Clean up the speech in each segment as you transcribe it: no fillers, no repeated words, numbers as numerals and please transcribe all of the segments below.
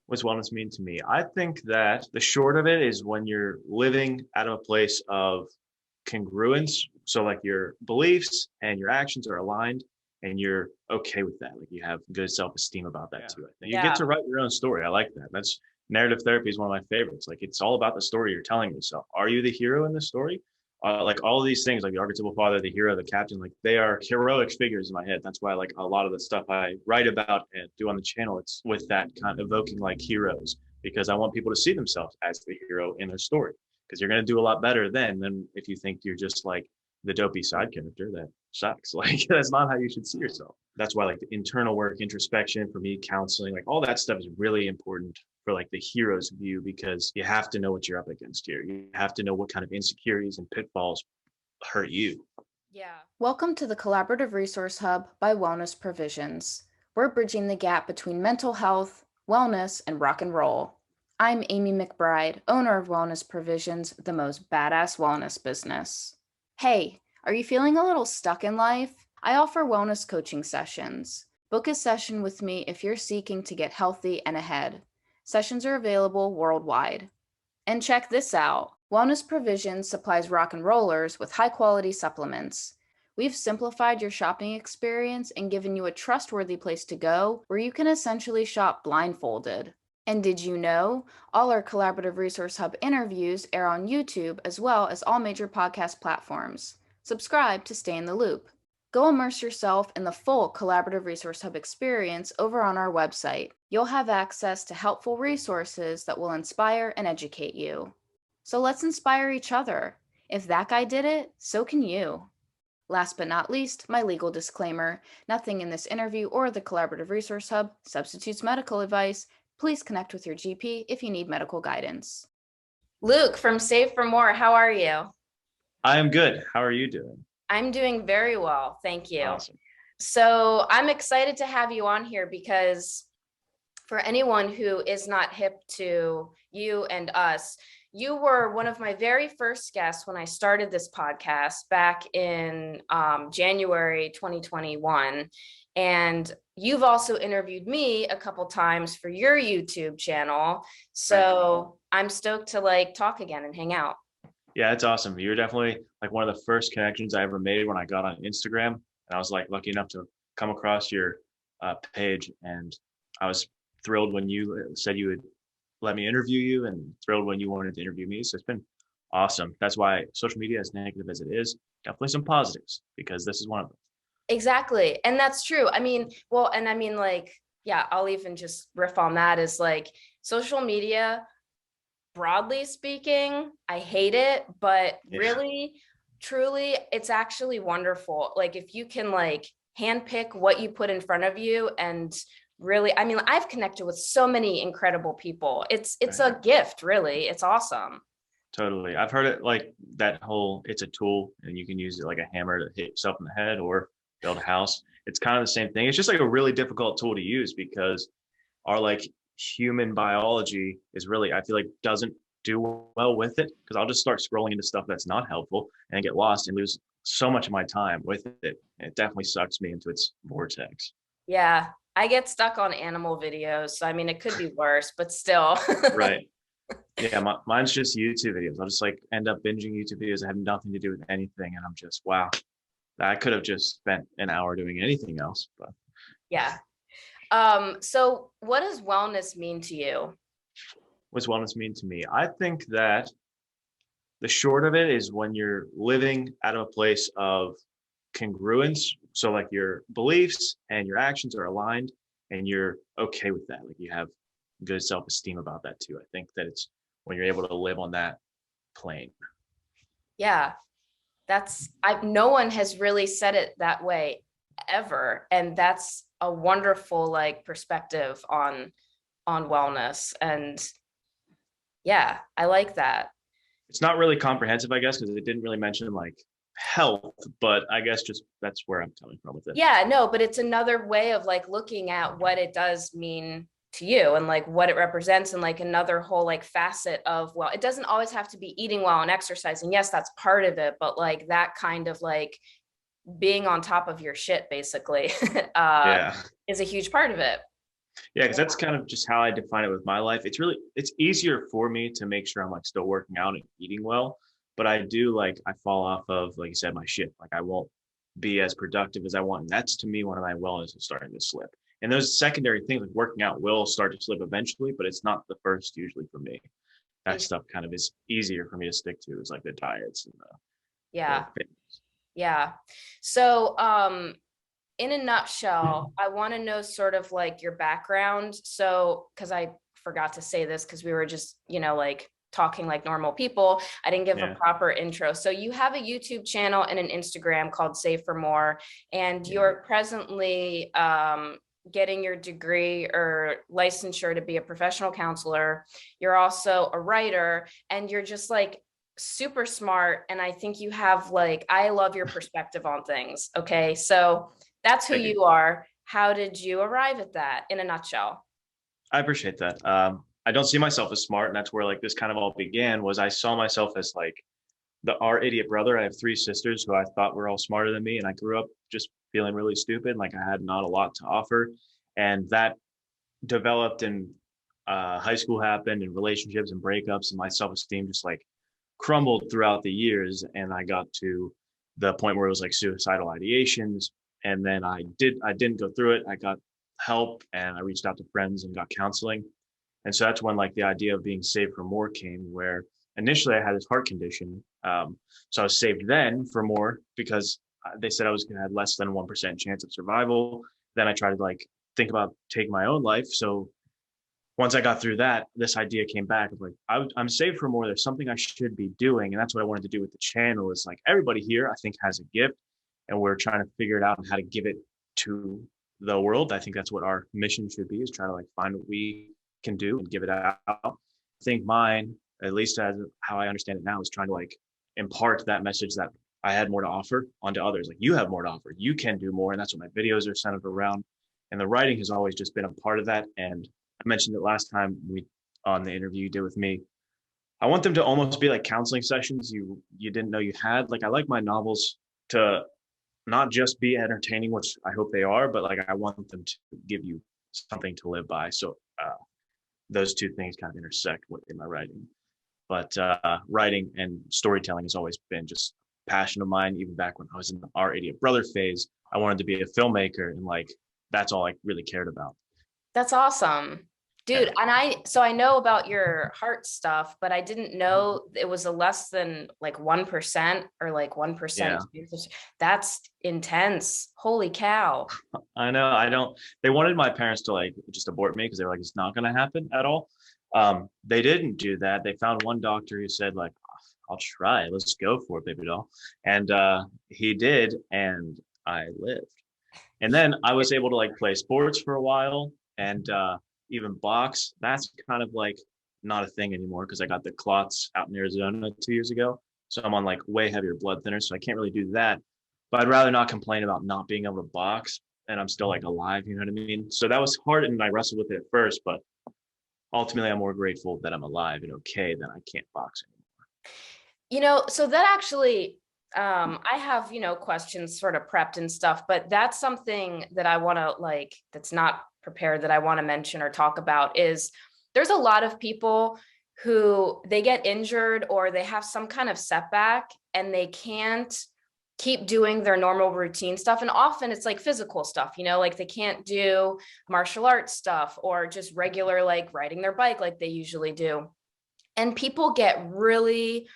What's wellness mean to me? I think that the short of it is when you're living out of a place of congruence. So like your beliefs and your actions are aligned and you're okay with that. Like you have good self-esteem about that too. I think you get Yeah. to write your own story. I like that. That's narrative therapy is one of my favorites. Like it's all about the story you're telling yourself. Are you the hero in the story? Like all of these things, like the archetypal father, the hero, the captain, like they are heroic figures in my head. That's why like a lot of the stuff I write about and do on the channel, it's with that kind of evoking like heroes because I want people to see themselves as the hero in their story because you're going to do a lot better then than if you think you're just like the dopey side character that sucks. Like that's not how you should see yourself. That's why like the internal work, introspection for me, counseling, like all that stuff is really important for like the hero's view because you have to know what you're up against here. You have to know what kind of insecurities and pitfalls hurt you. Yeah. Welcome to the Collaborative Resource Hub by Wellness Provisions. We're bridging the gap between mental health, wellness, and rock and roll. I'm Amy McBride, owner of Wellness Provisions, the most badass wellness business. Hey, are you feeling a little stuck in life? I offer wellness coaching sessions. Book a session with me if you're seeking to get healthy and ahead. Sessions are available worldwide. And check this out. Wellness Provisions supplies rock and rollers with high-quality supplements. We've simplified your shopping experience and given you a trustworthy place to go where you can essentially shop blindfolded. And did you know all our Collaborative Resource Hub interviews air on YouTube as well as all major podcast platforms? Subscribe to stay in the loop. Go immerse yourself in the full Collaborative Resource Hub experience over on our website. You'll have access to helpful resources that will inspire and educate you. So let's inspire each other. If that guy did it, so can you. Last but not least, my legal disclaimer. Nothing in this interview or the Collaborative Resource Hub substitutes medical advice. Please connect with your GP if you need medical guidance. Luke from Save for More, how are you? I am good. How are you doing? I'm doing very well, thank you. Awesome. So I'm excited to have you on here because for anyone who is not hip to you and us, you were one of my very first guests when I started this podcast back in January 2021. And you've also interviewed me a couple times for your YouTube channel. So I'm stoked to like talk again and hang out. Yeah, it's awesome. You're definitely like one of the first connections I ever made when I got on Instagram. And I was like lucky enough to come across your page. And I was thrilled when you said you would let me interview you and thrilled when you wanted to interview me. So it's been awesome. That's why social media, as negative as it is, definitely some positives because this is one of them. Exactly. And that's true. I mean, well, and I mean, like, yeah, I'll even just riff on that is like social media, broadly speaking, I hate it, but really, truly, it's actually wonderful. Like if you can like handpick what you put in front of you and really, I mean, I've connected with so many incredible people. It's a gift, really. It's awesome. Totally. I've heard it like that whole it's a tool and you can use it like a hammer to hit yourself in the head or build a house. It's kind of the same thing. It's just like a really difficult tool to use because our like human biology is really, I feel like doesn't do well with it because I'll just start scrolling into stuff that's not helpful and get lost and lose so much of my time with it. And it definitely sucks me into its vortex. Yeah. I get stuck on animal videos. So, I mean, it could be worse, but still. Right. Yeah, mine's just YouTube videos. I'll just like end up binging YouTube videos that have nothing to do with anything. And I'm just, wow, I could have just spent an hour doing anything else. But yeah. So what does wellness mean to you? what's wellness mean to me? I think that the short of it is when you're living out of a place of congruence. So like your beliefs and your actions are aligned and you're okay with that. Like you have good self-esteem about that too. I think that it's when you're able to live on that plane. Yeah, no one has really said it that way ever. And that's a wonderful like perspective on wellness. And yeah, I like that. It's not really comprehensive, I guess, because it didn't really mention like health, but I guess just that's where I'm coming from with it. Yeah, no, but it's another way of like looking at what it does mean to you and like what it represents and like another whole like facet of, well, it doesn't always have to be eating well and exercising. Yes, that's part of it, but like that kind of like being on top of your shit basically Yeah. is a huge part of it. Yeah, because that's kind of just how I define it with my life. It's easier for me to make sure I'm like still working out and eating well, but I do like I fall off of, like you said, my shift. Like I won't be as productive as I want. And that's to me one of my wellness is starting to slip. And those secondary things like working out will start to slip eventually, but it's not the first usually for me. That Ex- stuff kind of is easier for me to stick to. Is like the diets and the Yeah, fitness. yeah. So, in a nutshell, I want to know sort of like your background. So, because I forgot to say this because we were just, like talking like normal people. I didn't give a Yeah, proper intro. So, you have a YouTube channel and an Instagram called Save for More, and yeah, you're presently getting your degree or licensure to be a professional counselor. You're also a writer, and you're just like super smart. And I think you have like, I love your perspective on things. Okay. So, that's who thank you. you are. How did you arrive at that in a nutshell? I appreciate that. I don't see myself as smart, and that's where like this kind of all began. Was I saw myself as like our idiot brother. I have three sisters who I thought were all smarter than me, and I grew up just feeling really stupid, like I had not a lot to offer, and that developed in high school happened, and relationships and breakups, and my self esteem just like crumbled throughout the years, and I got to the point where it was like suicidal ideations, and then I didn't go through it. I got help, and I reached out to friends and got counseling, and so that's when like the idea of being saved for more came, where initially I had this heart condition. So I was saved then for more because they said I was going to have less than 1% chance of survival. Then I tried to like think about taking my own life. So once I got through that, this idea came back of like, I'm saved for more. There's something I should be doing. And that's what I wanted to do with the channel is like everybody here, I think, has a gift, and we're trying to figure it out and how to give it to the world. I think that's what our mission should be, is try to like find what we can do and give it out. I think mine, at least as how I understand it now, is trying to like impart that message that I had more to offer onto others. Like you have more to offer, you can do more. And that's what my videos are centered around. And the writing has always just been a part of that. And I mentioned it last time we on the interview you did with me. I want them to almost be like counseling sessions you didn't know you had. Like I like my novels to not just be entertaining, which I hope they are, but like I want them to give you something to live by. So those two things kind of intersect in my writing. But writing and storytelling has always been just a passion of mine. Even back when I was in the Our Idiot Brother phase, I wanted to be a filmmaker, and like that's all I really cared about. That's awesome. Dude, Yeah, and I know about your heart stuff, but I didn't know it was a less than like 1% or like 1%. yeah. That's intense. Holy cow. I know. I don't. They wanted my parents to like just abort me because they were like, it's not going to happen at all. They didn't do that. They found one doctor who said like, I'll try. Let's go for it, baby doll. And he did, and I lived. And then I was able to like play sports for a while, and even box. That's kind of like not a thing anymore because I got the clots out in Arizona 2 years ago. So I'm on like way heavier blood thinners, so I can't really do that. But I'd rather not complain about not being able to box, and I'm still like alive. You know what I mean? So that was hard, and I wrestled with it at first, but ultimately, I'm more grateful that I'm alive and okay than I can't box anymore. So that actually, I have, questions sort of prepped and stuff, but that's something that I want to like, that's not prepared that I want to mention or talk about is there's a lot of people who they get injured or they have some kind of setback and they can't keep doing their normal routine stuff. And often it's like physical stuff, like they can't do martial arts stuff or just regular, like riding their bike like they usually do. And people get really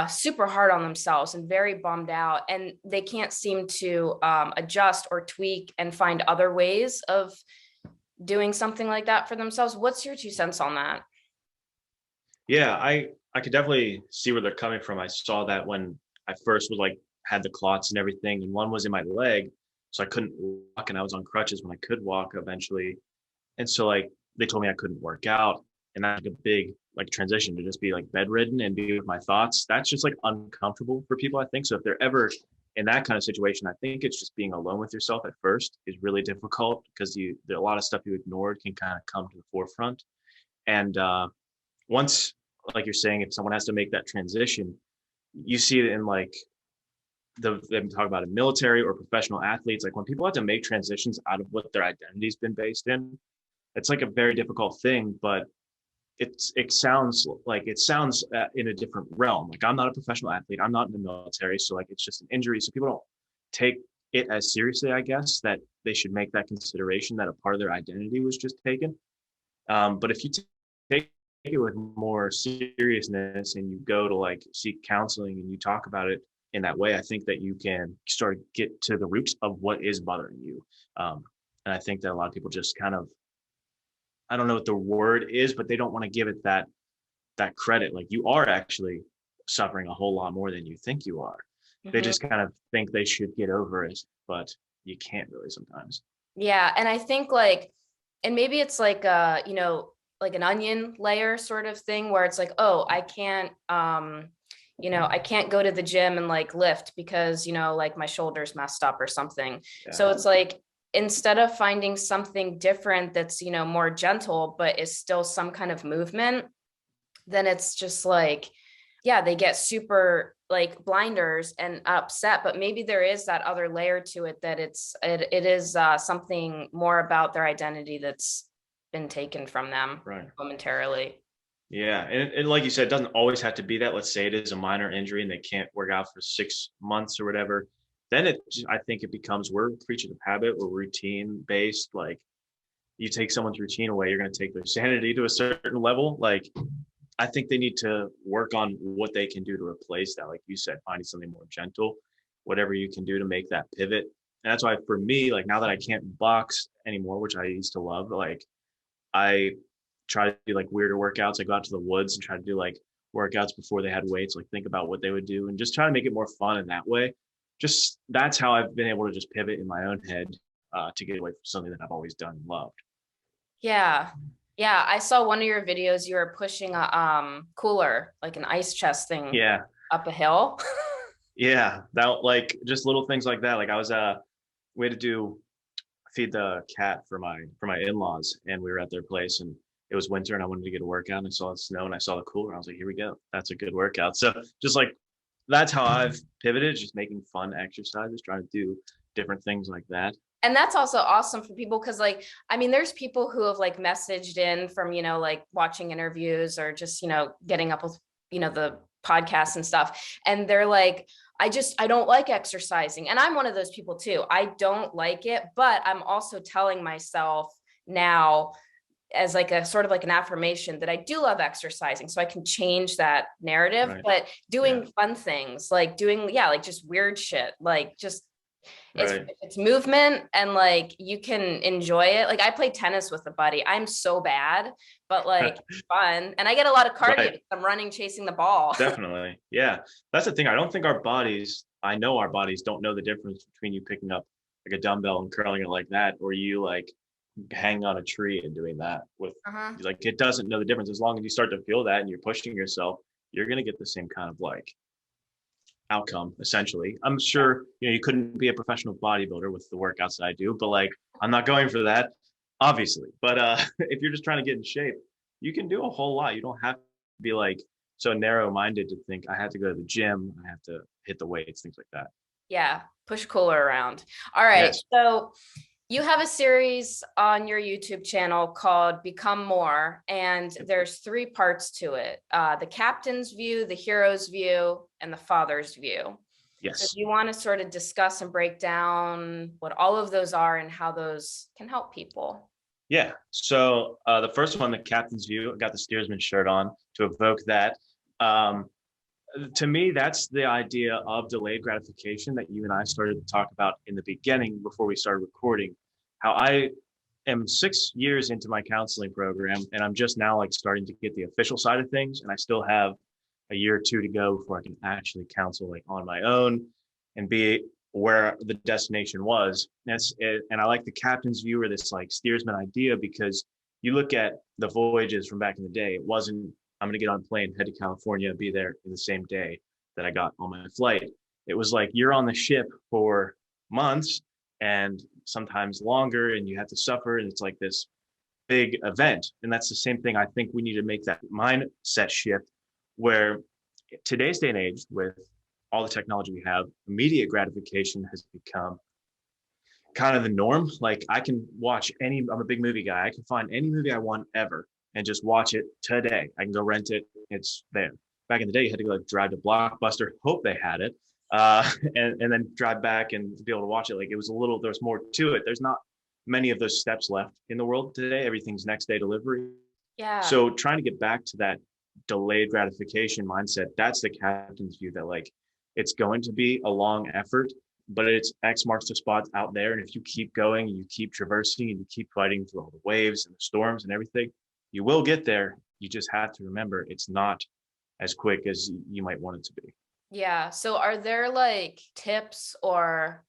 super hard on themselves and very bummed out, and they can't seem to adjust or tweak and find other ways of doing something like that for themselves. What's your 2 cents on that? Yeah, I could definitely see where they're coming from. I saw that when I first was like had the clots and everything, and one was in my leg, so I couldn't walk, and I was on crutches when I could walk eventually. And so like they told me I couldn't work out, and that's like a big like transition to just be like bedridden and be with my thoughts. That's just like uncomfortable for people, I think. So if they're ever in that kind of situation, I think it's just being alone with yourself at first is really difficult because there a lot of stuff you ignored can kind of come to the forefront. And once, like you're saying, if someone has to make that transition, you see it in like they've been talking about in military or professional athletes. Like when people have to make transitions out of what their identity's been based in, it's like a very difficult thing, but it sounds in a different realm. Like I'm not a professional athlete, I'm not in the military, so like it's just an injury. So people don't take it as seriously, I guess, that they should make that consideration that a part of their identity was just taken. But if you take it with more seriousness and you go to like seek counseling and you talk about it in that way, I think that you can start to get to the roots of what is bothering you. And I think that a lot of people just kind of, I don't know what the word is, but they don't want to give it that credit. Like you are actually suffering a whole lot more than you think you are. They Mhm. just kind of think they should get over it, but you can't really sometimes. Yeah, and I think and maybe it's like like an onion layer sort of thing where it's like, oh, I can't I can't go to the gym and like lift because, like my shoulder's messed up or something. Yeah. So it's like instead of finding something different that's, more gentle, but is still some kind of movement, then it's just like, yeah, they get super like blinders and upset, but maybe there is that other layer to it that it is something more about their identity that's been taken from them Right. momentarily. Yeah. And like you said, it doesn't always have to be that. Let's say it is a minor injury and they can't work out for 6 months or whatever. Then I think it becomes, we're creatures of habit, we're routine based. Like you take someone's routine away, you're going to take their sanity to a certain level. Like I think they need to work on what they can do to replace that. Like you said, finding something more gentle, whatever you can do to make that pivot. And that's why for me, like now that I can't box anymore, which I used to love, like I try to do like weirder workouts. I go out to the woods and try to do like workouts before they had weights, like think about what they would do and just try to make it more fun in that way. Just that's how I've been able to just pivot in my own head to get away from something that I've always done and loved. Yeah. Yeah, I saw one of your videos. You were pushing a cooler, like an ice chest thing Yeah. up a hill. Yeah. That like just little things like that. Like I was we had to do feed the cat for my in-laws and we were at their place and it was winter and I wanted to get a workout and I saw the snow and I saw the cooler and I was like, here we go, that's a good workout. So just like that's how I've pivoted, just making fun exercises, trying to do different things like that. And that's also awesome for people because like I mean there's people who have like messaged in from like watching interviews or just getting up with the podcasts and stuff, and they're like, I don't like exercising, and I'm one of those people too. I don't like it, but I'm also telling myself now as like a sort of like an affirmation that I do love exercising, so I can change that narrative. Right. But Yeah. doing fun things like doing, yeah, like just weird shit, like just Right. it's movement and like you can enjoy it. Like I play tennis with a buddy. I'm so bad, but like it's fun. And I get a lot of cardio. Right. I'm running, chasing the ball. Definitely. Yeah. That's the thing. I don't think I know our bodies don't know the difference between you picking up like a dumbbell and curling it like that, or you like hanging on a tree and doing that with Uh-huh. like it doesn't know the difference. As long as you start to feel that and you're pushing yourself, you're gonna get the same kind of like outcome essentially. I'm sure you couldn't be a professional bodybuilder with the workouts that I do, but like I'm not going for that, obviously. But if you're just trying to get in shape, you can do a whole lot. You don't have to be like so narrow-minded to think I have to go to the gym, I have to hit the weights, things like that. Yeah. Push cooler around. All right. Yes. So you have a series on your YouTube channel called Become More, and there's 3 parts to it: the captain's view, the hero's view, and the father's view. So Yes. do you want to sort of discuss and break down what all of those are and how those can help people? Yeah. So the first one, the captain's view, I got the steersman shirt on to evoke that. Um, to me, that's the idea of delayed gratification that you and I started to talk about in the beginning before we started recording. How I am 6 years into my counseling program, and I'm just now like starting to get the official side of things, and I still have a year or two to go before I can actually counsel like on my own and be where the destination was. And I like the captain's view or this like steersman idea because you look at the voyages from back in the day. It wasn't I'm going to get on a plane, head to California, and be there in the same day that I got on my flight. It was like you're on the ship for months and sometimes longer, and you have to suffer. And it's like this big event. And that's the same thing. I think we need to make that mindset shift where today's day and age, with all the technology we have, immediate gratification has become kind of the norm. Like I can watch I'm a big movie guy. I can find any movie I want ever and just watch it today. I can go rent it. It's there. Back in the day, you had to go like drive to Blockbuster, hope they had it, and then drive back and be able to watch it. Like it was there's more to it. There's not many of those steps left in the world today. Everything's next day delivery. Yeah. So trying to get back to that delayed gratification mindset, that's the captain's view that like it's going to be a long effort, but it's X marks the spot out there. And if you keep going, you keep traversing and you keep fighting through all the waves and the storms and everything, you will get there. You just have to remember it's not as quick as you might want it to be. Yeah. So are there like tips or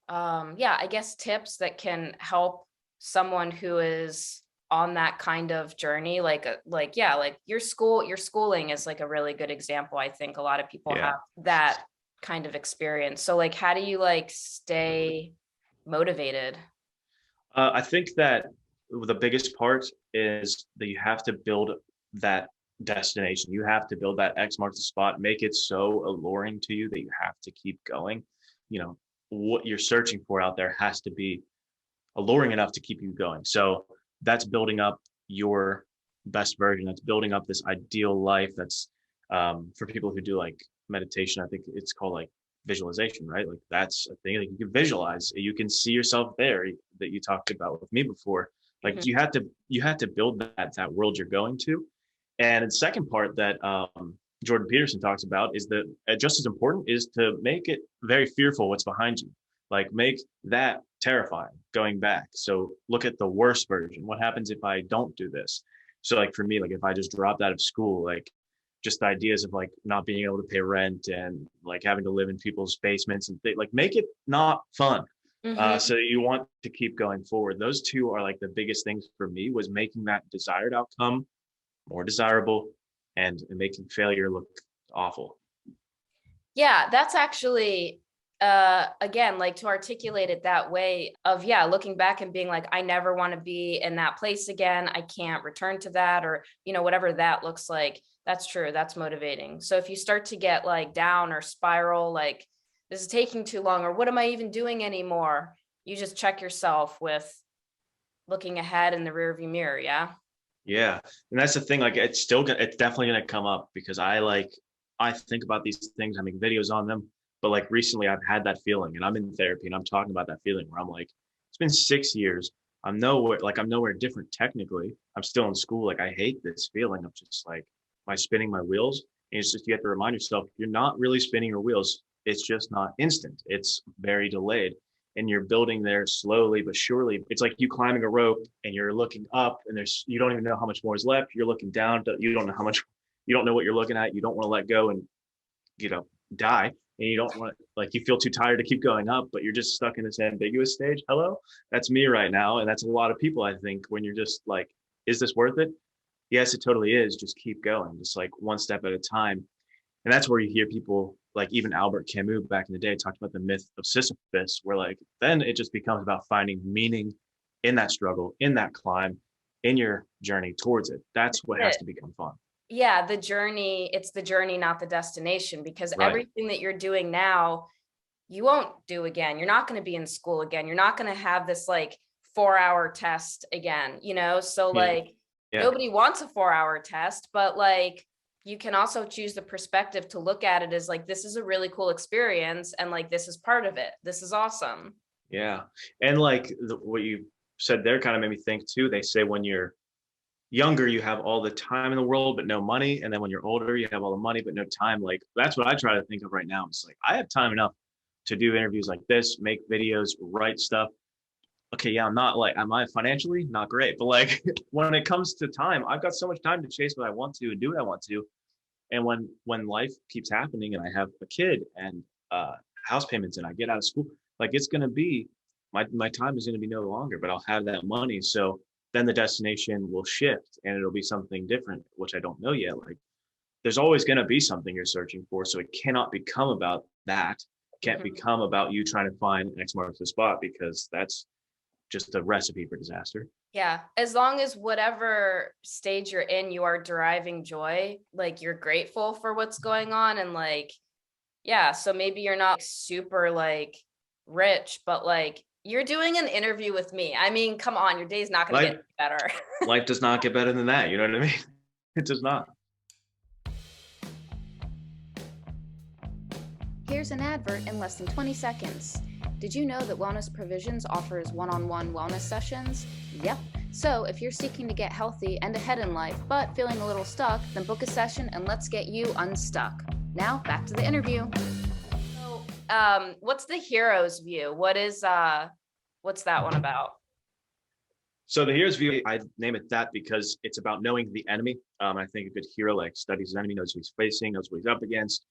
yeah, I guess tips that can help someone who is on that kind of journey, like yeah, like your schooling is like a really good example. I think a lot of people Yeah. have that kind of experience. So like how do you like stay motivated? I think that the biggest part is that you have to build that destination. You have to build that X marks the spot, make it so alluring to you that you have to keep going. You know, what you're searching for out there has to be alluring enough to keep you going. So that's building up your best version. That's building up this ideal life. That's for people who do like meditation. I think it's called like visualization, right? Like that's a thing that you can visualize. You can see yourself there that you talked about with me before. Like Mhm. you had to build that world you're going to. And the second part that Jordan Peterson talks about is that just as important is to make it very fearful what's behind you. Like make that terrifying going back. So look at the worst version. What happens if I don't do this? So like for me, like if I just dropped out of school, like just ideas of like not being able to pay rent and like having to live in people's basements and like make it not fun. Mhm. So you want to keep going forward. Those two are like the biggest things for me was making that desired outcome more desirable and making failure look awful. Yeah, that's actually again, like to articulate it that way of yeah, looking back and being like, I never want to be in that place again. I can't return to that, or whatever that looks like. That's true. That's motivating. So if you start to get like down or spiral, like this is taking too long, or what am I even doing anymore? You just check yourself with looking ahead in the rearview mirror. Yeah. Yeah. And that's the thing, like it's definitely gonna come up because I think about these things, I make videos on them, but like recently I've had that feeling and I'm in therapy and I'm talking about that feeling where I'm like, it's been 6 years. I'm nowhere different technically. I'm still in school. Like I hate this feeling of just like, am I spinning my wheels? And it's just you have to remind yourself you're not really spinning your wheels. It's just not instant. It's very delayed and you're building there slowly but surely. It's like you climbing a rope and you're looking up and you don't even know how much more is left. You're looking down, you don't know how much, you don't know what you're looking at. You don't want to let go and, you know, die. And you don't want like, you feel too tired to keep going up, but you're just stuck in this ambiguous stage. Hello, that's me right now. And that's a lot of people, I think, when you're just like, is this worth it? Yes, it totally is. Just keep going, just like one step at a time. And that's where you hear people like even Albert Camus back in the day talked about the myth of Sisyphus, where like then it just becomes about finding meaning in that struggle, in that climb, in your journey towards it. That's what has It. to become fun. Yeah, the journey, it's the journey, not the destination, because Right. everything that you're doing now, you won't do again. You're not going to be in school again. You're not going to have this like 4 hour test again, So Yeah. like Yeah. nobody wants a 4 hour test, but like you can also choose the perspective to look at it as like this is a really cool experience and like this is part of it. This is awesome. Yeah. And like what you said there kind of made me think too. They say when you're younger, you have all the time in the world, but no money. And then when you're older, you have all the money, but no time. Like that's what I try to think of right now. It's like I have time enough to do interviews like this, make videos, write stuff. Okay, yeah, I'm not like, am I financially? Not great. But like when it comes to time, I've got so much time to chase what I want to and do what I want to. And when life keeps happening and I have a kid and house payments and I get out of school, like it's gonna be my time is gonna be no longer, but I'll have that money. So then the destination will shift and it'll be something different, which I don't know yet. Like there's always gonna be something you're searching for. So it cannot become about that. It can't Mhm. become about you trying to find X marks the spot because that's just a recipe for disaster. Yeah, as long as whatever stage you're in, you are deriving joy, like you're grateful for what's going on and like yeah, so maybe you're not super like rich, but like You're doing an interview with me. I mean, come on, your day's not going to Life get better. life does not get better than that. You know what I mean? It does not. Here's an advert in less than 20 seconds. Did you know that Wellness Provisions offers one-on-one wellness sessions? Yep. So if you're seeking to get healthy and ahead in life, but feeling a little stuck, then book a session and let's get you unstuck. Now back to the interview. So, what's the hero's view? What's that one about? So the hero's view, I name it that because it's about knowing the enemy. I think a good hero like studies his enemy, knows who he's facing, knows what he's up against.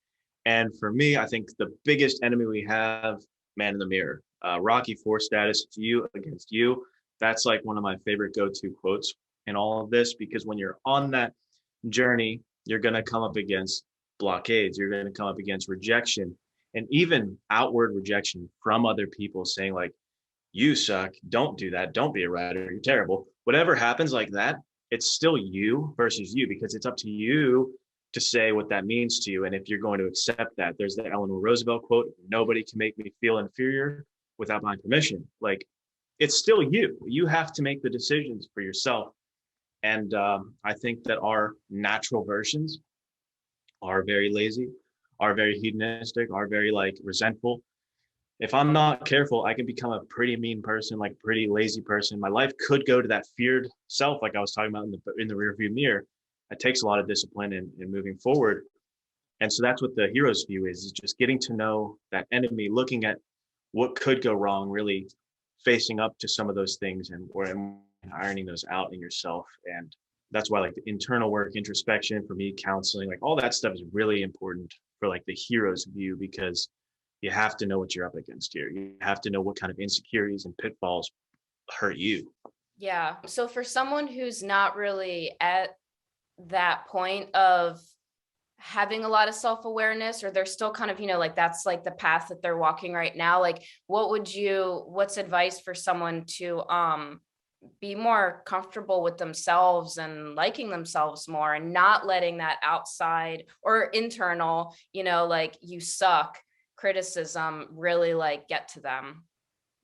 And for me, I think the biggest enemy we have, man in the mirror. Rocky 4 status, it's you against you. That's like one of my favorite go-to quotes in all of this, because when you're on that journey, you're going to come up against blockades. You're going to come up against rejection, and even outward rejection from other people saying like, you suck, don't do that, don't be a writer, you're terrible. Whatever happens like that, it's still you versus you, because it's up to you to say what that means to you. And if you're going to accept that, there's the Eleanor Roosevelt quote, nobody can make me feel inferior without my permission. Like, it's still you. You have to make the decisions for yourself. And I think that our natural versions are very lazy, are very hedonistic, are very like resentful. If I'm not careful, I can become a pretty mean person, like pretty lazy person. My life could go to that feared self, like I was talking about in the rearview mirror. It takes a lot of discipline in moving forward. And so that's what the hero's view is just getting to know that enemy, looking at what could go wrong, really facing up to some of those things and ironing those out in yourself. And that's why like the internal work, introspection, for me, counseling, like all that stuff is really important for like the hero's view, because you have to know what you're up against here. You have to know what kind of insecurities and pitfalls hurt you. Yeah. So for someone who's not really at that point of having a lot of self-awareness, or they're still kind of, like that's like the path that they're walking right now, like what's advice for someone to be more comfortable with themselves and liking themselves more, and not letting that outside or internal, like you suck criticism really like get to them?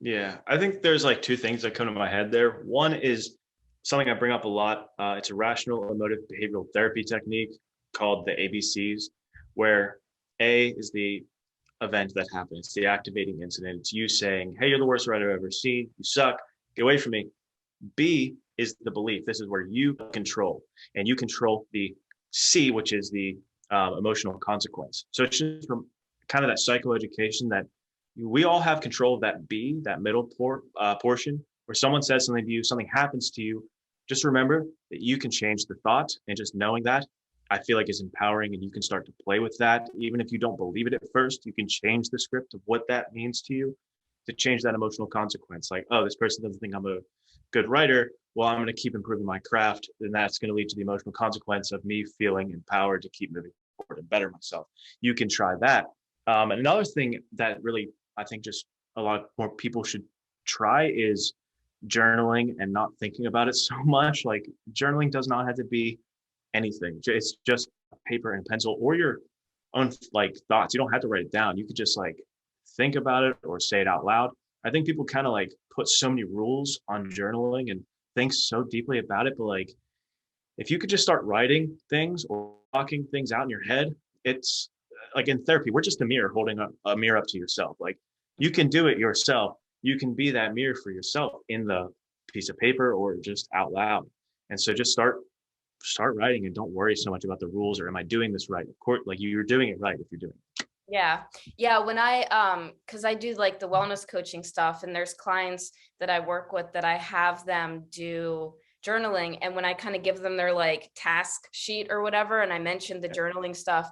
Yeah, I think there's like two things that come to my head there. One is something I bring up a lot. It's a rational emotive behavioral therapy technique called the ABCs, where A is the event that happened. It's the activating incident. It's you saying, hey, you're the worst writer I've ever seen. You suck. Get away from me. B is the belief. This is where you control, and you control the C, which is the emotional consequence. So it's just from kind of that psychoeducation that we all have control of that B, that middle portion, where someone says something to you, something happens to you. Just remember that you can change the thought, and just knowing that, I feel like, is empowering, and you can start to play with that. Even if you don't believe it at first, you can change the script of what that means to you to change that emotional consequence. Like, oh, this person doesn't think I'm a good writer. Well, I'm going to keep improving my craft. And that's going to lead to the emotional consequence of me feeling empowered to keep moving forward and better myself. You can try that. And another thing that really, I think just a lot more people should try is journaling and not thinking about it so much. Like, journaling does not have to be anything. It's just paper and pencil, or your own like thoughts. You don't have to write it down. You could just like think about it or say it out loud. I think people kind of like put so many rules on journaling and think so deeply about it. But like, if you could just start writing things or talking things out in your head, it's like in therapy, we're just a mirror holding a mirror up to yourself. Like, you can do it yourself. You can be that mirror for yourself in the piece of paper or just out loud. And so just start writing, and don't worry so much about the rules or am I doing this right? Of course, like you're doing it right if you're doing it. Yeah. Yeah. When because I do like the wellness coaching stuff, and there's clients that I work with that I have them do journaling. And when I kind of give them their like task sheet or whatever, and I mentioned the journaling stuff,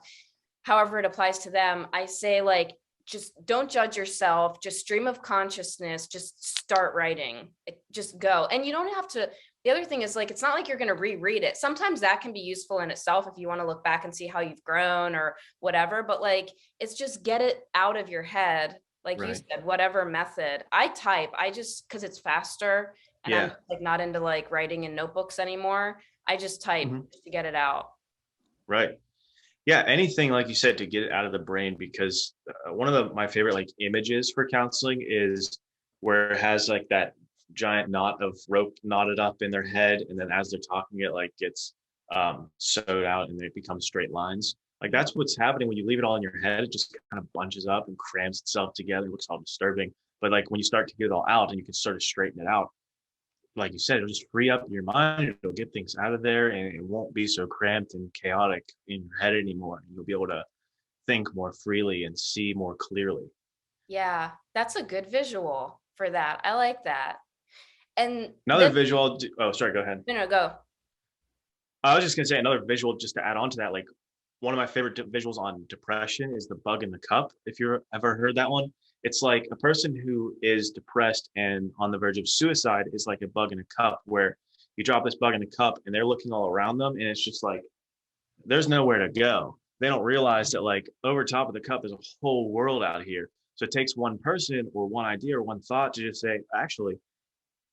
however it applies to them, I say like, just don't judge yourself, just stream of consciousness, just start writing, just go. And you don't have to. The other thing is like, it's not like you're going to reread it. Sometimes that can be useful in itself if you want to look back and see how you've grown or whatever, but like, it's just get it out of your head. Like you Right. said, whatever method. I type, I just, cause it's faster, and I'm Yeah. like not into like writing in notebooks anymore. I just type Mhm. just to get it out. Right. Yeah, anything like you said to get it out of the brain, because one of my favorite like images for counseling is where it has like that giant knot of rope knotted up in their head, and then as they're talking, it like gets sewed out and it becomes straight lines. Like that's what's happening when you leave it all in your head. It just kind of bunches up and crams itself together. It looks all disturbing. But like when you start to get it all out and you can sort of straighten it out, like you said, it'll just free up your mind. It'll get things out of there, and it won't be so cramped and chaotic in your head anymore. You'll be able to think more freely and see more clearly. Yeah, that's a good visual for that. I like that. And Another this, visual. Oh, sorry. Go ahead. no, go. I was just gonna say another visual just to add on to that. Like one of my favorite visuals on depression is the bug in the cup. If you've ever heard that one, it's like a person who is depressed and on the verge of suicide is like a bug in a cup, where you drop this bug in a cup and they're looking all around them, and it's just like there's nowhere to go. They don't realize that like over top of the cup there's a whole world out here. So it takes one person or one idea or one thought to just say, actually,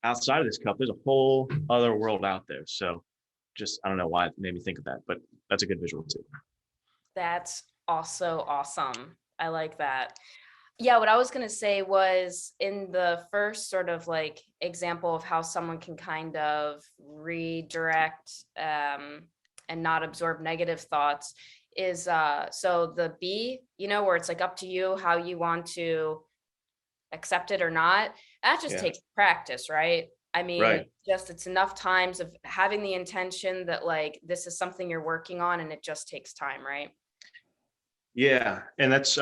outside of this cup, there's a whole other world out there. So just I don't know why it made me think of that, but that's a good visual too. That's also awesome. I like that. Yeah, what I was going to say was in the first sort of like example of how someone can kind of redirect and not absorb negative thoughts is so the B, where it's like up to you how you want to accept it or not. That just Yeah. takes practice, right? I mean, Right. just it's enough times of having the intention that like this is something you're working on and it just takes time, right? Yeah. And that's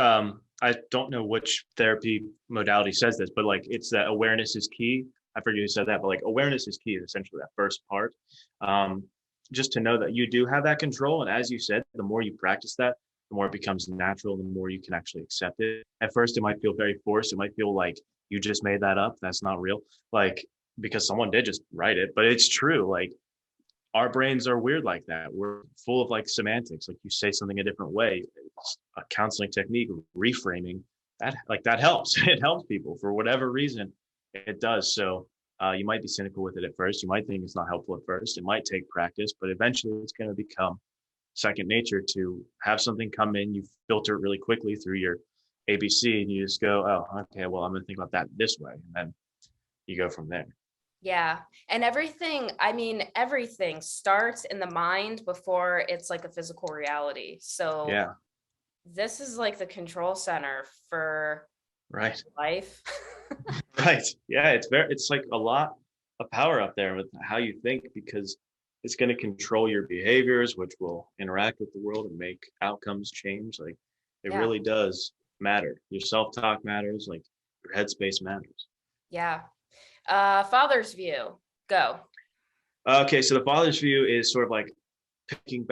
I don't know which therapy modality says this, but like it's that awareness is key. I forget who said that, but like awareness is key is essentially that first part. Um, just to know that you do have that control. And as you said, the more you practice that, the more it becomes natural, the more you can actually accept it. At first, it might feel very forced. It might feel like you just made that up. That's not real. Like, because someone did just write it, but it's true. Like, our brains are weird like that. We're full of like semantics. Like, you say something a different way. It's a counseling technique, reframing that helps. It helps people for whatever reason. It does. So you might be cynical with it at first. You might think it's not helpful at first. It might take practice, but eventually it's going to become second nature to have something come in. You filter it really quickly through your ABC, and you just go, oh, okay, well, I'm going to think about that this way, and then you go from there. Yeah. And everything, I mean, everything starts in the mind before it's like a physical reality. So Yeah. this is like the control center for Right. life. Right. Yeah. It's like a lot of power up there with how you think, because it's going to control your behaviors, which will interact with the world and make outcomes change. Like it Yeah. really does matter. Your self-talk matters, like your headspace matters. Yeah. Father's view. Go. Okay. So the father's view is sort of like picking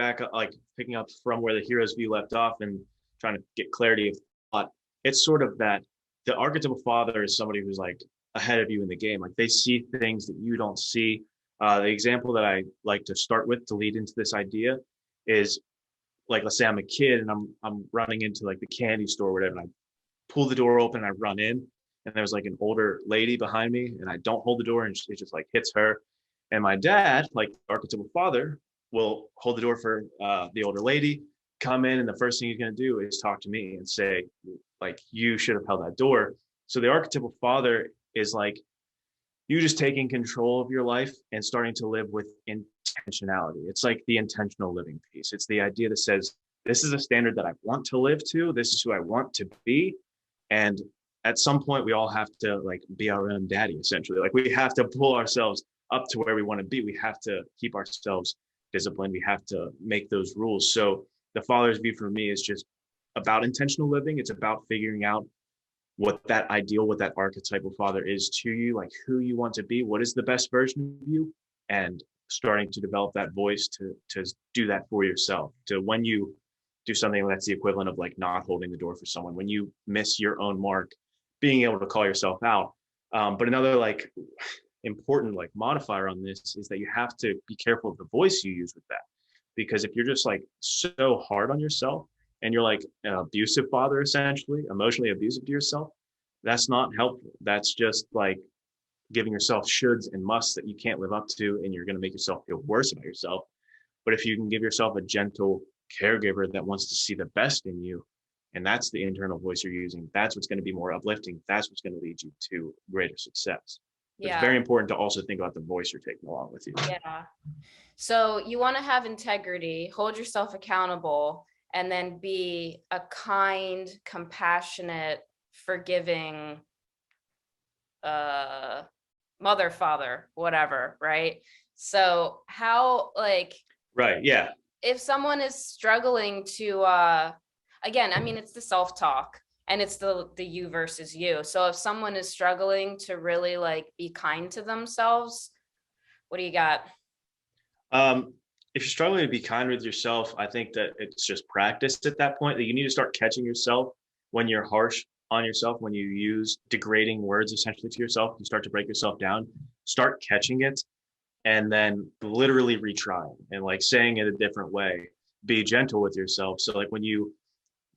up from where the hero's view left off and trying to get clarity of thought. It's sort of that the archetypal father is somebody who's like ahead of you in the game. Like they see things that you don't see. The example that I like to start with to lead into this idea is like, let's say I'm a kid and I'm running into like the candy store or whatever, and I pull the door open and I run in, and there's like an older lady behind me, and I don't hold the door, and it just like hits her. And my dad, like the archetypal father, will hold the door for the older lady, come in, and the first thing he's going to do is talk to me and say, like, you should have held that door. So the archetypal father is like you just taking control of your life and starting to live with intentionality. It's like the intentional living piece. It's the idea that says, this is a standard that I want to live to. This is who I want to be. And at some point, we all have to like be our own daddy, essentially. Like we have to pull ourselves up to where we want to be. We have to keep ourselves disciplined. We have to make those rules. So the father's view for me is just about intentional living. It's about figuring out what that ideal, what that archetypal father is to you, like who you want to be, what is the best version of you, and starting to develop that voice to do that for yourself. To when you do something that's the equivalent of like not holding the door for someone, when you miss your own mark, being able to call yourself out. But another like important like modifier on this is that you have to be careful of the voice you use with that, because if you're just like so hard on yourself and you're like an abusive father, essentially emotionally abusive to yourself, that's not helpful. That's just like giving yourself shoulds and musts that you can't live up to, and you're going to make yourself feel worse about yourself. But if you can give yourself a gentle caregiver that wants to see the best in you, And that's the internal voice you're using. That's what's going to be more uplifting. That's what's going to lead you to greater success. It's Yeah. very important to also think about the voice you're taking along with you. Yeah. So you want to have integrity, hold yourself accountable, and then be a kind, compassionate, forgiving mother, father, whatever, right? So how, like, Right. Yeah. if someone is struggling to again, I mean, it's the self-talk and it's the you versus you. So if someone is struggling to really like be kind to themselves, what do you got? If you're struggling to be kind with yourself, I think that it's just practice at that point, that you need to start catching yourself when you're harsh on yourself, when you use degrading words essentially to yourself, you start to break yourself down, start catching it, and then literally retry and like saying it a different way. Be gentle with yourself. So like when you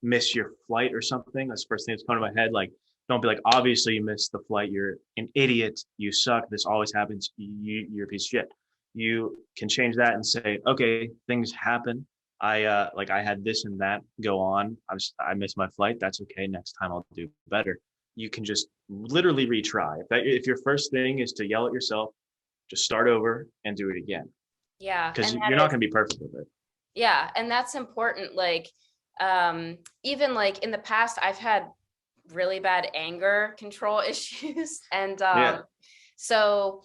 miss your flight or something, that's the first thing that's coming to my head. Like, don't be like, obviously you missed the flight. You're an idiot. You suck. This always happens. You're a piece of shit. You can change that and say, okay, things happen. I had this and that go on. I missed my flight. That's okay. Next time I'll do better. You can just literally retry. If your first thing is to yell at yourself, just start over and do it again, Yeah, because and you're that not is, going to be perfect with it. yeah, and that's important. Like, even like in the past, I've had really bad anger control issues, and Yeah. so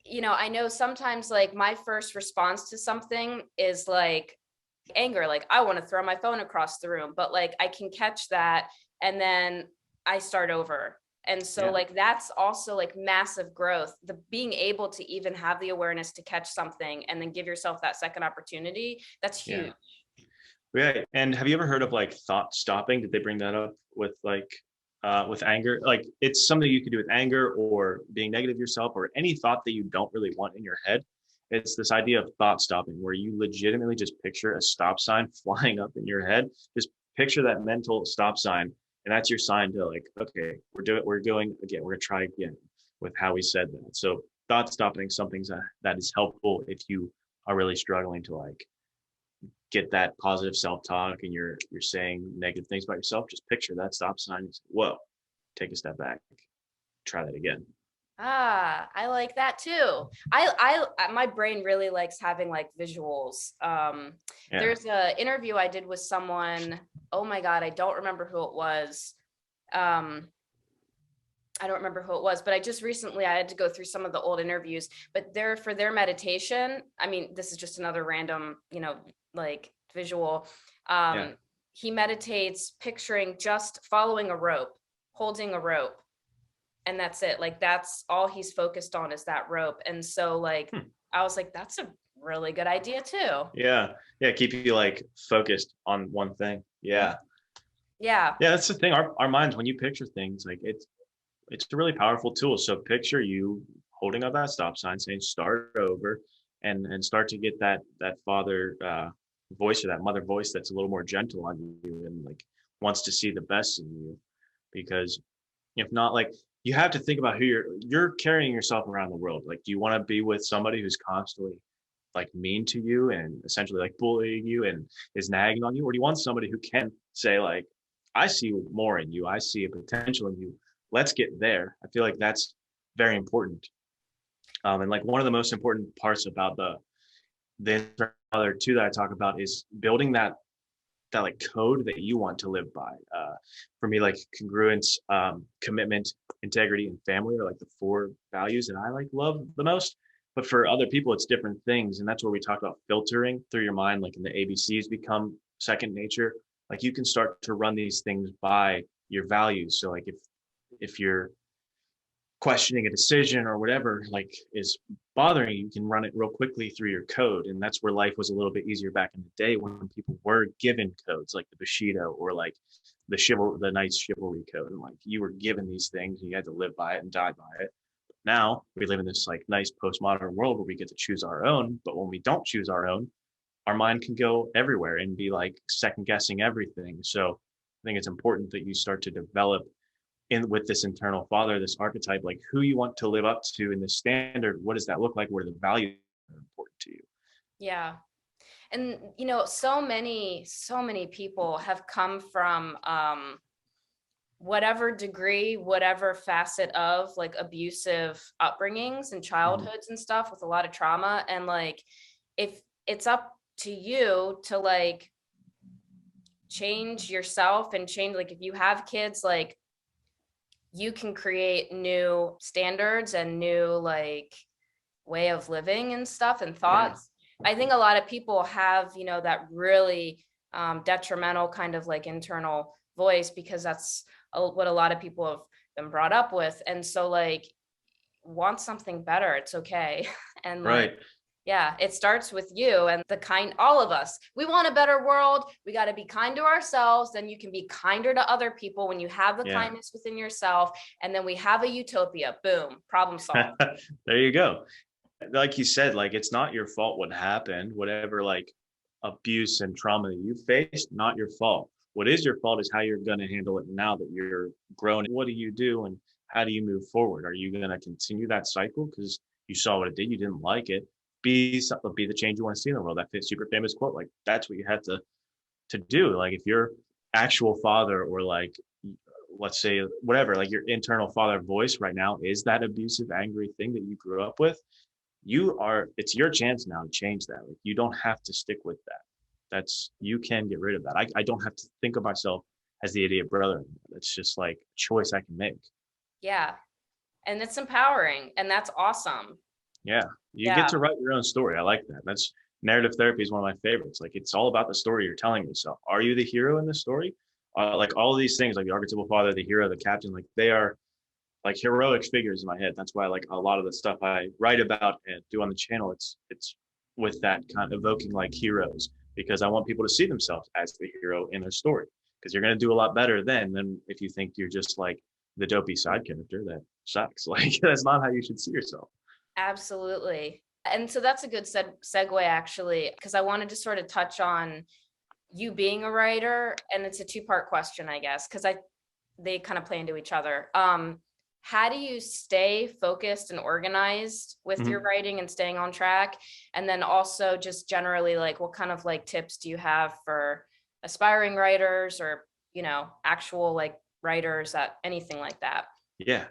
I know sometimes like my first response to something is like anger, like I want to throw my phone across the room, but like I can catch that and then I start over. And so Yeah. like that's also like massive growth, the being able to even have the awareness to catch something and then give yourself that second opportunity. That's Yeah. huge. Right. And have you ever heard of like thought stopping? Did they bring that up with anger? Like it's something you could do with anger or being negative yourself or any thought that you don't really want in your head. It's this idea of thought stopping where you legitimately just picture a stop sign flying up in your head. Just picture that mental stop sign. And that's your sign to like, okay, we're going again. We're gonna try again with how we said that. So thought stopping, something that is helpful if you are really struggling to like get that positive self-talk and you're saying negative things about yourself, just picture that stop sign and say, whoa, take a step back, try that again. Ah, I like that too. My brain really likes having like visuals. Yeah. There's a interview I did with someone. Oh my God, I don't remember who it was. Um, I don't remember who it was, but I just recently I had to go through some of the old interviews. But there for their meditation, I mean, this is just another random, like visual. Yeah. Um, he meditates picturing just following a rope, holding a rope, and that's it. Like that's all he's focused on is that rope. And so like Hmm. I was like, that's a really good idea too. Yeah. Yeah. Keep you like focused on one thing. Yeah. Yeah. Yeah. That's the thing. Our minds, when you picture things, like it's a really powerful tool. So picture you holding up that stop sign saying start over and start to get that father voice or that mother voice that's a little more gentle on you and like wants to see the best in you. Because if not, like you have to think about who you're carrying yourself around the world. Like, do you want to be with somebody who's constantly like mean to you and essentially like bullying you and is nagging on you, or do you want somebody who can say like, I see more in you, I see a potential in you, let's get there? I feel like that's very important. And like one of the most important parts about the other two that I talk about is building that like code that you want to live by. For me, like congruence, commitment, integrity, and family are like the four values that I like love the most. But for other people, it's different things, and that's where we talk about filtering through your mind. Like in the ABCs become second nature. Like you can start to run these things by your values. So like if you're questioning a decision or whatever like is bothering you, you can run it real quickly through your code. And that's where life was a little bit easier back in the day when people were given codes like the Bushido or like the Knight's Chivalry code. And like you were given these things and you had to live by it and die by it. Now we live in this like nice postmodern world where we get to choose our own. But when we don't choose our own, our mind can go everywhere and be like second guessing everything. So I think it's important that you start to develop in with this internal father, this archetype, like who you want to live up to in this standard. What does that look like? What are the values that are important to you? Yeah. And so many people have come from whatever degree, whatever facet of like abusive upbringings and Mhm. childhoods and stuff with a lot of trauma. And like, if it's up to you to like change yourself and change, like if you have kids, like you can create new standards and new like way of living and stuff and Yeah. thoughts. I think a lot of people have, that really detrimental kind of like internal voice, because that's what a lot of people have been brought up with. And so like, want something better, it's okay. And like, Right. yeah, it starts with you and all of us. We want a better world. We got to be kind to ourselves. Then you can be kinder to other people when you have the Yeah. kindness within yourself. And then we have a utopia. Boom, problem solved. There you go. Like you said, like it's not your fault what happened, whatever like abuse and trauma that you faced, not your fault. What is your fault is how you're going to handle it now that you're grown. What do you do and how do you move forward? Are you going to continue that cycle because you saw what it did, you didn't like it? Be something, be the change you want to see in the world. That super famous quote, like that's what you had to do. Like if your actual father or like let's say whatever, like your internal father voice right now is that abusive, angry thing that you grew up with, it's your chance now to change that. Like you don't have to stick with that. You can get rid of that. I don't have to think of myself as the idiot brother anymore. It's just like a choice I can make. Yeah. And it's empowering. And that's awesome. Yeah. You get Yeah. to write your own story. I like that. That's narrative therapy is one of my favorites. Like it's all about the story you're telling yourself. Are you the hero in the story? Like all of these things, like the archetypal father, the hero, the captain, like they are like heroic figures in my head. That's why like a lot of the stuff I write about and do on the channel, it's with that kind of evoking like heroes, because I want people to see themselves as the hero in their story. Because you're gonna do a lot better then than if you think you're just like the dopey side character that sucks. Like that's not how you should see yourself. Absolutely. And so that's a good segue, actually, because I wanted to sort of touch on you being a writer. And it's a two-part question, I guess, because they kind of play into each other. How do you stay focused and organized with your Mhm. writing and staying on track? And then also just generally, like, what kind of like tips do you have for aspiring writers or, actual like writers, that anything like that? Yeah.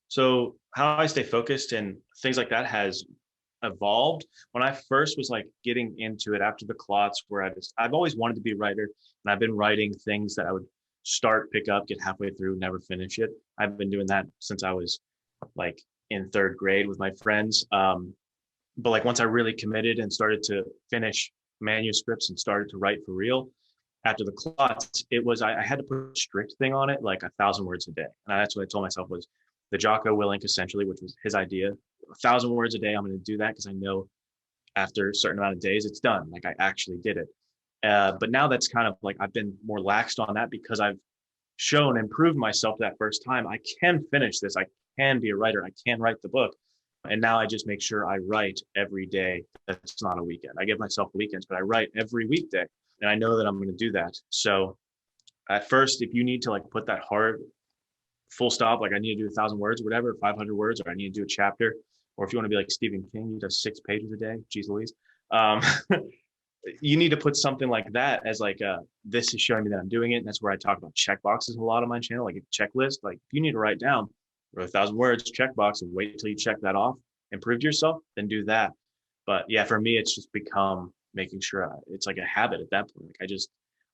So how I stay focused and things like that has evolved. When I first was like getting into it after the clots, where I've always wanted to be a writer, and I've been writing things that I would start, pick up, get halfway through, never finish it. I've been doing that since I was like in third grade with my friends. But like once I really committed and started to finish manuscripts and started to write for real, after the clots, it was I had to put a strict thing on it, like 1,000 words a day. And that's what I told myself was the Jocko Willink essentially, which was his idea. 1,000 words a day. I'm going to do that because I know after a certain amount of days, it's done. Like I actually did it. But now that's kind of like I've been more laxed on that because I've shown and proved myself that first time I can finish this. I can be a writer. I can write the book. And now I just make sure I write every day. That's not a weekend. I give myself weekends, but I write every weekday. And I know that I'm going to do that. So at first, if you need to like put that hard full stop, like I need to do 1,000 words, whatever, 500 words, or I need to do a chapter, or if you want to be like Stephen King, you does 6 pages a day. Jeez Louise. Um, you need to put something like that as like this is showing me that I'm doing it. And that's where I talk about check boxes a lot on my channel, like a checklist. Like if you need to write down or 1,000 words check box and wait until you check that off and prove to yourself, then do that. But yeah, for me, it's just become making sure it's like a habit at that point. Like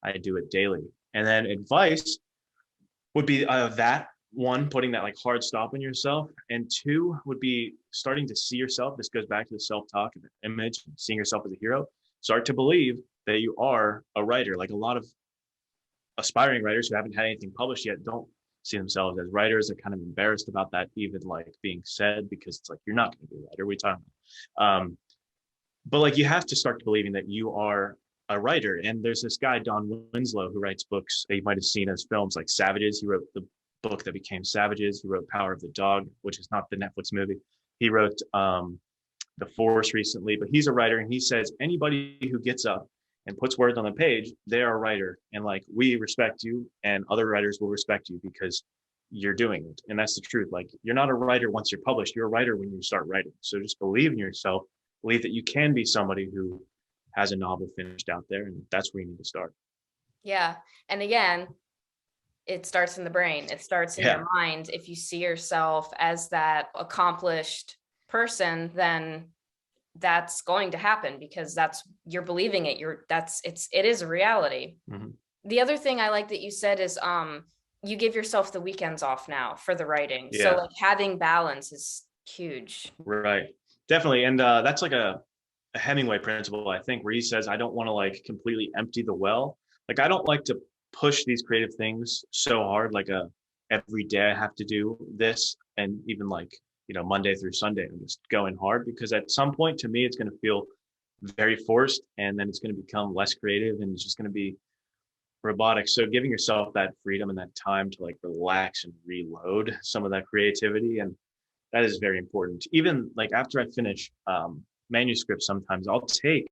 I do it daily. And then advice would be that one, putting that like hard stop on yourself, and two would be starting to see yourself. This goes back to the self-talk and the image, seeing yourself as a hero. Start to believe that you are a writer. Like a lot of aspiring writers who haven't had anything published yet don't see themselves as writers. They're kind of embarrassed about that even like being said, because it's like you're not going to be a writer. What are we talking about? But like you have to start believing that you are a writer. And there's this guy, Don Winslow, who writes books that you might have seen as films like Savages. He wrote the book that became Savages. He wrote Power of the Dog, which is not the Netflix movie. He wrote The Force recently, but he's a writer, and he says anybody who gets up and puts words on the page, they're a writer. And like we respect you, and other writers will respect you because you're doing it. And that's the truth. Like you're not a writer once you're published, you're a writer when you start writing. So just believe in yourself, believe that you can be somebody who has a novel finished out there, and that's where you need to start. Yeah. And again, it starts in the brain. It starts in Yeah. your mind. If you see yourself as that accomplished person, then that's going to happen because you're believing it. It is a reality. Mm-hmm. The other thing I like that you said is you give yourself the weekends off now for the writing. So Yeah. like having balance is huge. Right. Definitely. And that's like a Hemingway principle, I think, where he says, I don't want to like completely empty the well. Like, I don't like to push these creative things so hard, like every day I have to do this. And even like, Monday through Sunday, I'm just going hard, because at some point to me, it's going to feel very forced, and then it's going to become less creative, and it's just going to be robotic. So giving yourself that freedom and that time to like relax and reload some of that creativity, and that is very important. Even like after I finish manuscripts, sometimes I'll take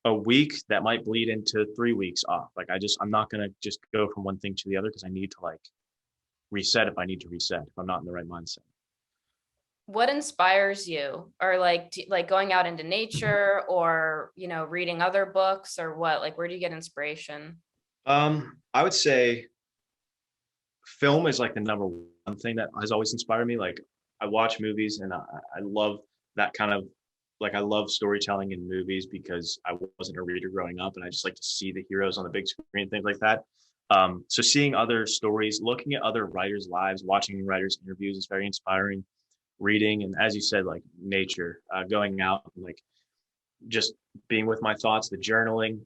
a week that might bleed into 3 weeks off. Like I'm not gonna just go from one thing to the other, because I need to like reset if I need to reset, if I'm not in the right mindset. What inspires you? Or like like going out into nature, or reading other books, or what? Like where do you get inspiration? I would say film is like the number one thing that has always inspired me. Like, I watch movies, and I love that kind of, like, I love storytelling in movies because I wasn't a reader growing up, and I just like to see the heroes on the big screen, things like that. So seeing other stories, looking at other writers' lives, watching writers' interviews is very inspiring. Reading, and as you said, like nature, going out, like just being with my thoughts, the journaling,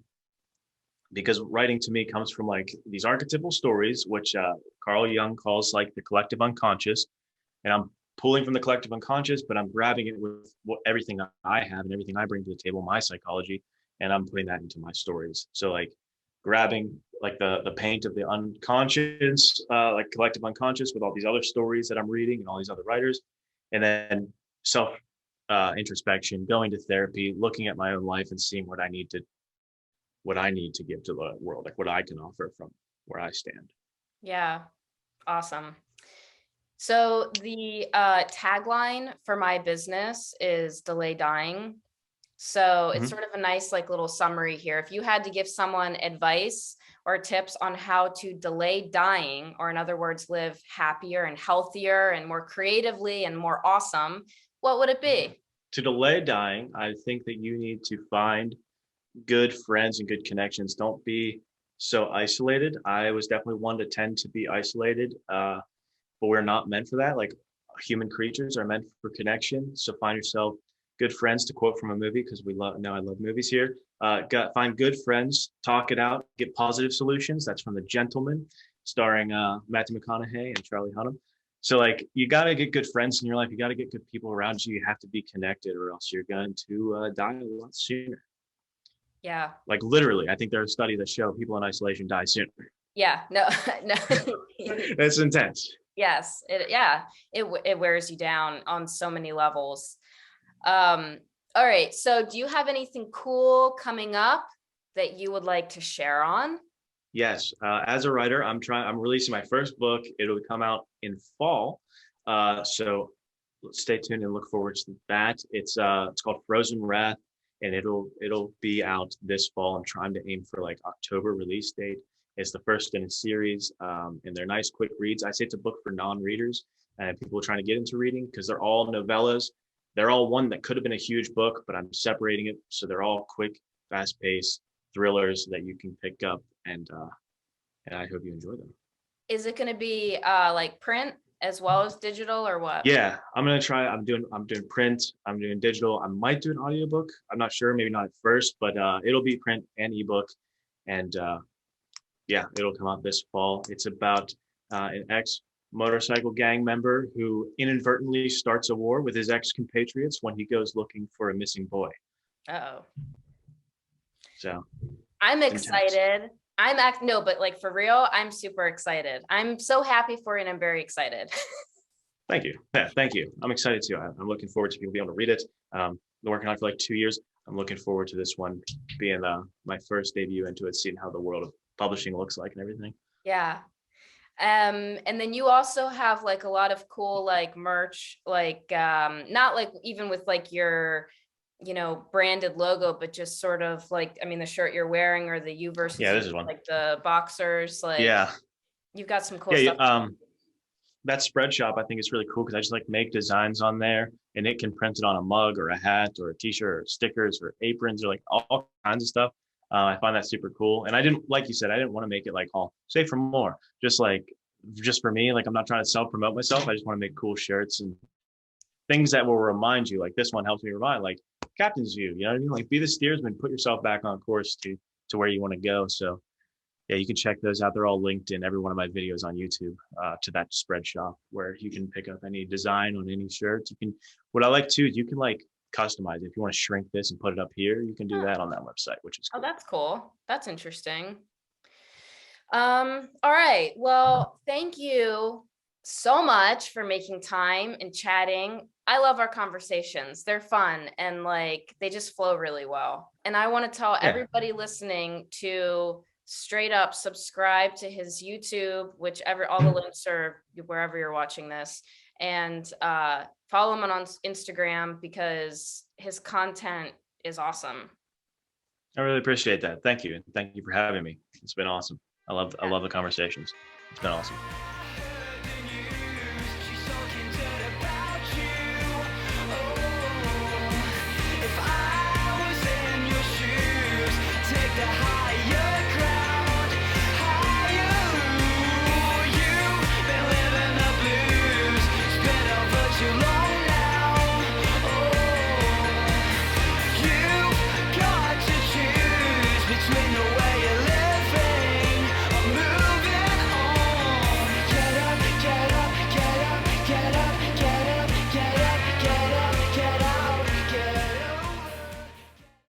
because writing to me comes from like these archetypal stories, which Carl Jung calls like the collective unconscious. And I'm pulling from the collective unconscious, but I'm grabbing it with everything I have and everything I bring to the table, my psychology, and I'm putting that into my stories. So like grabbing like the paint of the unconscious, like collective unconscious, with all these other stories that I'm reading and all these other writers, and then self introspection, going to therapy, looking at my own life and seeing what I need to give to the world, like what I can offer from where I stand. Yeah. Awesome. So the tagline for my business is delay dying. So it's Mm-hmm. sort of a nice like little summary here. If you had to give someone advice or tips on how to delay dying, or in other words, live happier and healthier and more creatively and more awesome, what would it be? To delay dying, I think that you need to find good friends and good connections. Don't be so isolated. I was definitely one to tend to be isolated, but we're not meant for that. Like, human creatures are meant for connection. So find yourself good friends, to quote from a movie, because I love movies here. Find good friends, talk it out, get positive solutions. That's from The Gentleman, starring Matthew McConaughey and Charlie Hunnam. So like, you got to get good friends in your life. You got to get good people around you. You have to be connected, or else you're going to die a lot sooner. Yeah. Like, literally, I think there are studies that show people in isolation die sooner. Yeah. No, no. It's intense. Yes. It wears you down on so many levels. All right. So do you have anything cool coming up that you would like to share on? Yes, as a writer, I'm releasing my first book. It'll come out in fall. So stay tuned and look forward to that. It's called Frozen Wrath, and it'll be out this fall. I'm trying to aim for like October release date. It's the first in a series, and they're nice, quick reads. I say it's a book for non-readers and people trying to get into reading, because they're all novellas. They're all one that could have been a huge book, but I'm separating it so they're all quick, fast-paced thrillers that you can pick up, and I hope you enjoy them. Is it going to be like print as well as digital, or what? Yeah, I'm gonna try. I'm doing print. I'm doing digital. I might do an audiobook. I'm not sure. Maybe not at first, but it'll be print and ebook, and yeah, it'll come out this fall. It's about an ex motorcycle gang member who inadvertently starts a war with his ex compatriots when he goes looking for a missing boy. Uh-oh. So I'm it's intense. excited. No, but like for real, I'm super excited. I'm so happy for you, and I'm very excited. Thank you. Yeah, thank you. I'm excited too. I'm looking forward to people being able to read it. Been working on it for like 2 years. I'm looking forward to this one being my first debut into it, seeing how the world of publishing looks like and everything. Yeah. And then you also have like a lot of cool like merch, like not like even with like your branded logo, but just sort of like, I mean, the shirt you're wearing or the you versus Yeah, you, this is one. like the boxers, like Yeah. you've got some cool Yeah. stuff. That spread shop, I think is really cool because I just like make designs on there and it can print it on a mug or a hat or a t-shirt or stickers or aprons or like all kinds of stuff. I find that super cool. And I didn't, like you said, I didn't want to make it like all say for more, just for me. Like I'm not trying to self promote myself. I just want to make cool shirts and things that will remind you. Like this one helps me remind, like captain's view. You know what I mean? Like be the steersman, put yourself back on course to where you want to go. So yeah, you can check those out. They're all linked in every one of my videos on YouTube to that spread shop where you can pick up any design on any shirts. You can. What I like too is you can like customize it. If you want to shrink this and put it up here, you can do that on that website, which is Oh, cool. that's cool. That's interesting. All right. Well, thank you so much for making time and chatting. I love our conversations. They're fun and like they just flow really well. And I want to tell Yeah, everybody listening to straight up subscribe to his YouTube, whichever all the links are wherever you're watching this, and follow him on Instagram because his content is awesome. I really appreciate that. Thank you, and thank you for having me. It's been awesome. I love the conversations. It's been awesome.